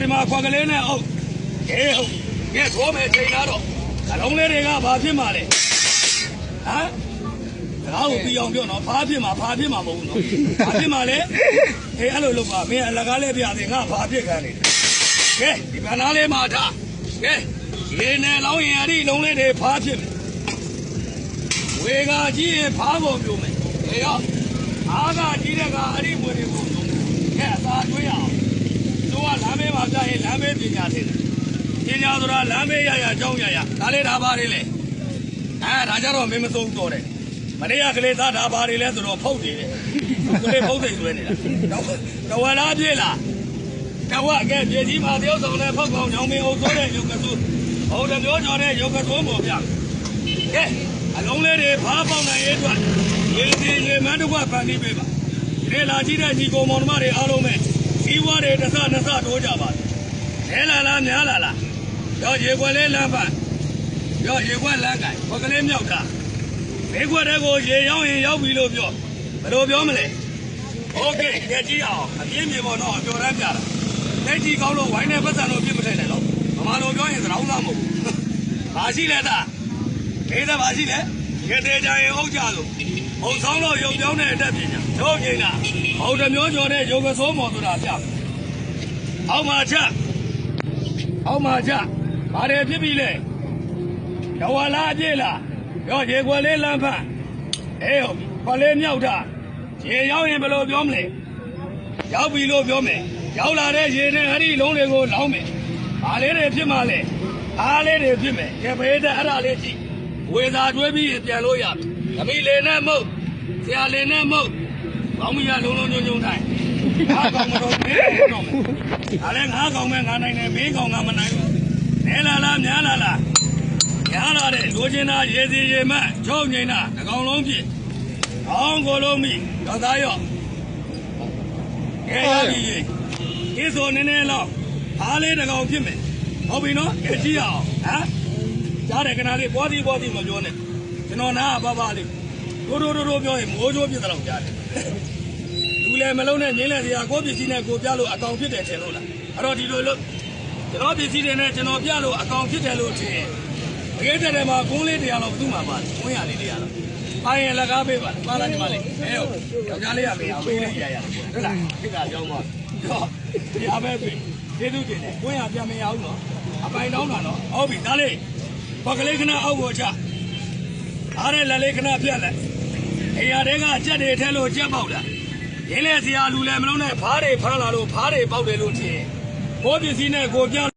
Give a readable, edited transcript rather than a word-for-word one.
ဒီမှာခွက်ကလေးနဲ့အုပ်ကဲဟုတ်ကဲထိုးမယ်ချိန်လာတော့အလုံးလေးတွေကဘာဖြစ်မှာလဲဟမ်ဒါကိုပြီးအောင်ပြောနော်ဘာဖြစ်မှာမဟုတ်ဘူးနော်ဘာဖြစ်မှာလဲအဲ့လိုလုပ်ပါမင်းအလကားလေးပြတယ်ငါဘာဖြစ်ခံနေလဲကဲဒီဗနာလေးမှာထားကဲရေနဲ့လောင်းရင်အဲ့ဒီလုံးလေးတွေဘာဖြစ်မယ်ဝေကကြီးရင်ဘာကုန်ပြုံးမယ်ဟေးရောအားကကြီးတဲ့ကအဲ့ဒီဝေတွေကိုပြုံးမယ်ကဲအသာတွေးရအောင်တို့ကလမ်းမေးမှာပြရင်လမ်းမေးပညာသိတယ်ပညာဆိုတာလမ်းမေးရအကြောင်းရဒါလေးဒါပါလေးလေဒါကြတော့မင်းမသုံးတော့တယ်မနေ့ကကလေးသားဒါပါလေးလဲဆိုတော့ဖုတ်နေတယ်ကလေးဖုတ်သိဆွဲနေတာတော့ဝါလားပြေးလားတော့ကဲပြည်ကြီးမှာတယောက်ဆောင်နဲ့ဖုတ်ကောင်ညောင်မင်းအုပ်ဆိုးတဲ့ရုပ်ကစိုးဟိုတမျိုးကျော်တဲ့ရုပ်ကစိုးပေါ်ပြကဲအလုံးလေးတွေဖားပေါက်နိုင်ရဲ့အတွက်ရေမန်းတစ်ခွက်ဖန်ပြီးပေးပါဒီလာကြည့်တဲ့ညီကောင်မောင်နှမတွေအားလုံးပဲစီးပွားတွေတစ်စတိုးကြပါလဲလာလားများလာလားရောရေခွက်လေးလမ်းပတ်ရောရေခွက်လမ်းကိုင်ဘကလေးမြောက်တာဘေးခွက်တဲ့ကိုရေရောက်ရင်ရောက်ပြီလို့ပြောဘယ်လိုပြောမလဲโอเคကြည့်ကြည့်အောင်အပြင်းပြေပေါ်တော့ပြောရမ်းပြတာလက်ကြီးကောင်းလို့ဝိုင်းနဲ့ပတ်စံလို့ပြစ်မထိုင်နဲ့တော့မမလိုပြောရင်သရောင်းသားမဟုတ်ဘူးဘာရှိလဲသားဒေသဘာရှိလဲရတဲ့ကြရင်ဟုတ်ကြလို့ဘုံဆောင်လို့ရုပ်ပြောင်းတဲ့အတက်ပညာတို့ငိမ့်တာဘုံတစ်မျိုးကျော်တဲ့ရုပ်ကစိုးမော်ဆိုတာပြအောက်မှာချဘာတွေဖြစ်ပြီလဲတော်ဝါလားပြေးလားရောရေခွက်လေးလမ်းဖတ်ဟုတ်ပြီခွက်လေးမြောက်တာရေရောက်ရင်ဘယ်လိုပြောမလဲရောက်ပြီလို့ပြောမယ်ရောက်လာတဲ့ရေနဲ့အဲ့ဒီလုံးတွေကိုလောင်းမယ်ဘာလေးတွေဖြစ်မှလဲအားလေးတွေဖြစ်မယ်ကဲဘေးတဲ့အဲ့ဒါလေးကြည့်ဝေသာတွဲပြီးပြန်လို့ရပြီသမီးလေးနဲ့မဟုတ်ဆရာလေးနဲ့မဟုတ်ကောင်းမီးရလုံးညုံထိုင်ငါကောင်မတော်မင်းကောင်တော့ဒါလည်းငါကောင်ပဲငါနိုင်တယ်မင်းကောင်ကမနိုင်ဘူးနဲလာလားများလာလားများလာတဲ့လိုချင်တာရေစီရေမတ်ချုပ်ငိမ့်တာအကောင်လုံးဖြစ်ကောင်းကိုလုံးမိတော့သားရောကဲရပြီဒီဆိုနည်းနည်းလောက်အားလေးတကောင်ဖြစ်မယ်ဟုတ်ပြီနော်ကြည့်ရအောင်ကြားတယ်ခဏလေးပွားစီမပြောနဲ့ကျွန်တော်နားပါလေးတို့ပြောရင်မိုးချိုးပြတဲ့လောက်ကြားတယ်လူလည်းမလုံးနဲ့ငင်းလက်စရာကိုပစ္စည်းနဲ့ကိုပြလို့အကောင်ဖြစ်တယ်ထင်လို့လားအဲ့တော့ဒီလိုလို့ကျွန်တော်ပစ္စည်းတွေနဲ့ကျွန်တော်ပြလို့အကောင်ဖြစ်တယ်လို့ထင်တကယ်တည်းမှာကုန်းလေးတရားလောက်သူ့မှာပါကုန်းရလေးတရားလောက်ပါရင်လက်ကားပေးပါပါလားဒီမှာလေးဟုတ်ယောက်ျားလေးရမယ်ပေးလေးရဟုတ်လားခိကကြောင်းပါတော့ဒီအပဲပေးကျေးဇူးတင်တယ်ကုန်းရပြန်မရဘူးနော်အပိုင်တောင်းတာနော်ဟုတ်ပြီဒါလေးဘကလေးခဏအောက်ကိုချအားနဲ့လက်လေးခဏပြက်လိုက်အိယာတဲကအကြက်တွေထဲလို့ကြက်ပေါက်တာရင်းလဲစရာလူလည်းမလုံးနဲ့ဖားတွေဖမ်းလာလို့ဖားတွေပေါက်တယ်လို့ထင်ကိုပစ္စည်းနဲ့ကိုပြ